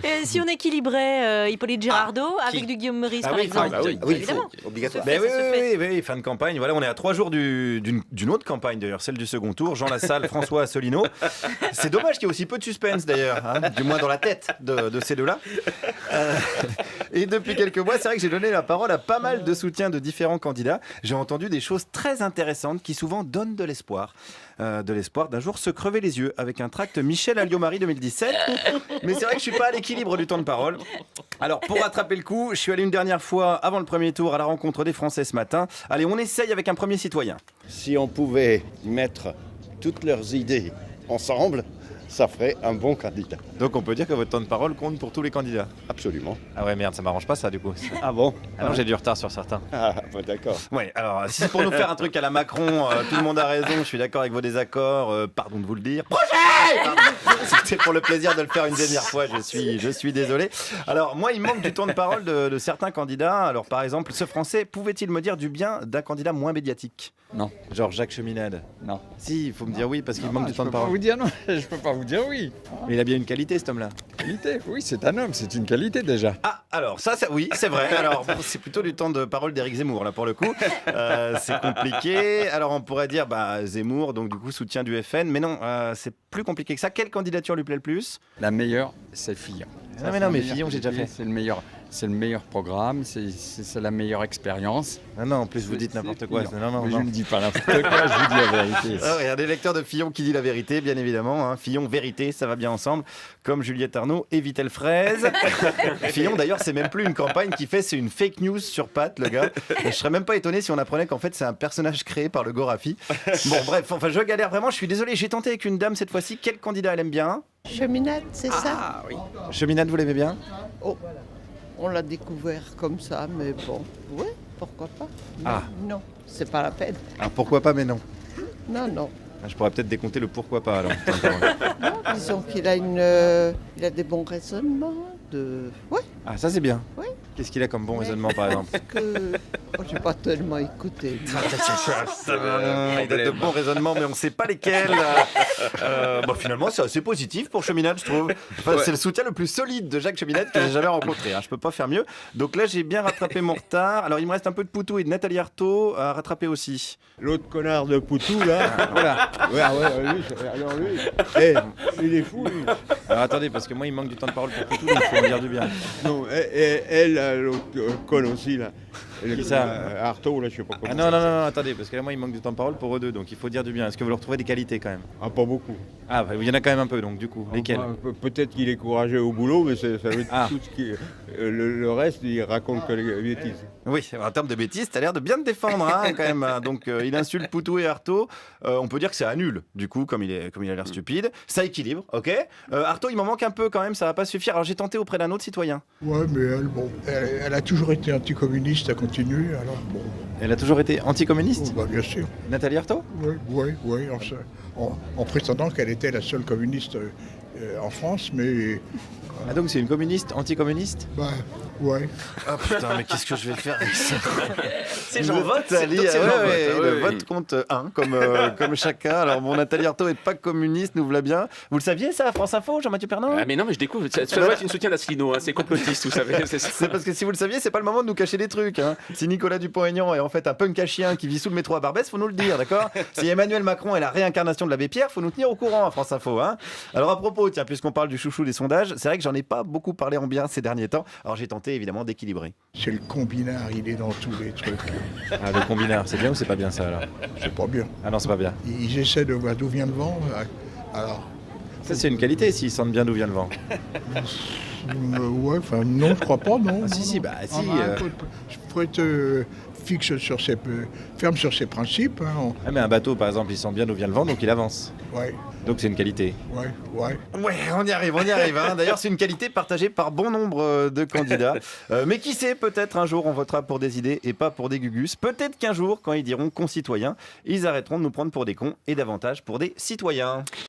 Et si on équilibrait Hippolyte Girardot avec du Guillaume Meurice, par exemple, évidemment. Obligatoire. Oui, fin de campagne. Voilà, on est à 3 jours d'une autre campagne d'ailleurs, celle du second tour. Jean Lassalle, François Asselineau. C'est dommage qu'il y ait aussi peu de suspense d'ailleurs, hein, du moins dans la tête de ces deux-là. Et depuis quelques mois, c'est vrai que j'ai donné la parole à pas mal de soutiens de différents candidats. J'ai entendu des choses très intéressantes qui souvent donnent de l'espoir. De l'espoir d'un jour se crever les yeux avec un tract Michel Alliot-Marie 2017. Mais c'est vrai que je suis pas à l'équilibre du temps de parole. Alors pour rattraper le coup, je suis allé une dernière fois avant le premier tour à la rencontre des Français ce matin. Allez, on essaye avec un premier citoyen. Si on pouvait mettre toutes leurs idées ensemble, ça ferait un bon candidat. Donc on peut dire que votre temps de parole compte pour tous les candidats. Absolument. Ah ouais, merde, ça m'arrange pas ça du coup. Ah bon? Ah non, j'ai du retard sur certains. Ah, bah, d'accord. Ouais, alors si c'est pour nous faire un truc à la Macron, tout le monde a raison, je suis d'accord avec vos désaccords, pardon de vous le dire. C'était pour le plaisir de le faire une dernière fois, je suis désolé. Alors moi, il manque du temps de parole de certains candidats. Alors par exemple, ce Français pouvait-il me dire du bien d'un candidat moins médiatique? Non. Genre Jacques Cheminade? Non. Si, il faut me dire oui parce qu'il manque du temps de parole. Je peux pas vous dire non, je peux pas vous dire oui. Mais il a bien une qualité cet homme-là. Qualité, oui, c'est un homme, c'est une qualité déjà. Ah, alors ça oui, c'est vrai. Alors bon, c'est plutôt du temps de parole d'Éric Zemmour là pour le coup. C'est compliqué. Alors on pourrait dire Zemmour, donc du coup soutien du FN, mais non, c'est plus compliqué que ça. Quelle candidature lui plaît le plus? La meilleure, c'est Fillon. Non mais Fillon, j'ai déjà fait. C'est le meilleur programme, c'est la meilleure expérience. Non, en plus vous dites n'importe quoi. Non. Je ne dis pas n'importe quoi, je vous dis la vérité. Il y a des lecteurs de Fillon qui dit la vérité, bien évidemment. Hein. Fillon, vérité, ça va bien ensemble. Comme Juliette Arnaud et Vittel Fraise. Fillon, d'ailleurs, c'est même plus une campagne qu'il fait, c'est une fake news sur pattes, le gars. Et je serais même pas étonné si on apprenait qu'en fait, c'est un personnage créé par le Gorafi. Bon, bref, je galère vraiment, je suis désolé. J'ai tenté avec une dame cette fois-ci. Quel candidat elle aime bien? Cheminade, c'est ça? Ah oui. Cheminade, vous l'aimez bien? Oh, on l'a découvert comme ça, mais bon, oui, pourquoi pas? Non, c'est pas la peine. Alors pourquoi pas, mais non. Non. Je pourrais peut-être décompter le pourquoi pas alors. Non, disons qu'il a il a des bons raisonnements. Ouais. Ah, ça c'est bien. Oui. Qu'est-ce qu'il a comme bon raisonnement par exemple? J'ai pas tellement écouté. Il a de bons raisonnements, mais on ne sait pas lesquels. Finalement, c'est assez positif pour Cheminade, je trouve. C'est le soutien le plus solide de Jacques Cheminade que j'ai jamais rencontré. Hein. Je peux pas faire mieux. Donc là, j'ai bien rattrapé mon retard. Alors, il me reste un peu de Poutou et de Nathalie Arthaud à rattraper aussi. L'autre connard de Poutou, là. Voilà. Lui, il est fou, lui. Alors attendez, parce que moi, il manque du temps de parole pour Poutou, donc il faut me dire du bien. Non, elle, l'autre conne aussi, là. Qui ça? Artaud, là, je sais pas comment. Ah non, attendez, parce que là, moi, il manque du temps de parole pour eux deux, donc il faut dire du bien. Est-ce que vous leur trouvez des qualités quand même? Ah, pas beaucoup. Ah, il y en a quand même un peu, donc du coup, lesquelles? Peut-être qu'il est courageux au boulot, mais ça veut dire tout ce qui. Le reste, il raconte que les bêtises. Oui, en termes de bêtises, t'as l'air de bien te défendre hein, quand même. Donc il insulte Poutou et Artaud. On peut dire que c'est à nul, du coup, comme il a l'air stupide. Ça équilibre, ok. Artaud, il m'en manque un peu quand même, ça va pas suffire. Alors j'ai tenté auprès d'un autre citoyen. Ouais, mais elle a toujours été anticommuniste, elle continue, alors bon. Elle a toujours été anticommuniste? Bien sûr. Nathalie Arthaud? Oui, en prétendant qu'elle était la seule communiste en France, mais... Ah donc c'est une communiste, anticommuniste? Ouais. Ah putain, mais qu'est-ce que je vais faire avec ça? C'est j'en vote. Le vote compte 1, comme chacun. Alors bon, Nathalie Arthaud n'est pas communiste, nous voilà bien. Vous le saviez ça, France Info, Jean-Mathieu Pernaut? Ah mais non, mais je découvre, ça doit être une soutien d'Asselineau, hein, c'est complotiste, vous savez. C'est parce que si vous le saviez, c'est pas le moment de nous cacher des trucs. Hein. Si Nicolas Dupont-Aignan est en fait un punk à chien qui vit sous le métro à Barbès, faut nous le dire, d'accord? Si Emmanuel Macron est la réincarnation de l'abbé Pierre, faut nous tenir au courant à France Info. Hein. Alors à propos, tiens, puisqu'on parle du chouchou des sondages, c'est vrai que j'en ai pas beaucoup parlé en bien ces derniers temps. Alors j'ai tenté évidemment d'équilibrer. C'est le combinard, il est dans tous les trucs. Ah, le combinard, c'est bien ou c'est pas bien ça alors? C'est pas bien. Ah non, c'est pas bien. Ils essaient de voir d'où vient le vent. Alors. Ça, c'est une qualité s'ils sentent bien d'où vient le vent. Non, je crois pas, non. Ah, si. Je pourrais être ferme sur ses principes. Hein. Ah, mais un bateau, par exemple, il sent bien d'où vient le vent, donc il avance. Ouais. Donc c'est une qualité. Ouais. Ouais, on y arrive. Hein. D'ailleurs, c'est une qualité partagée par bon nombre de candidats. Mais qui sait, peut-être un jour on votera pour des idées et pas pour des gugus. Peut-être qu'un jour, quand ils diront concitoyens, ils arrêteront de nous prendre pour des cons et davantage pour des citoyens.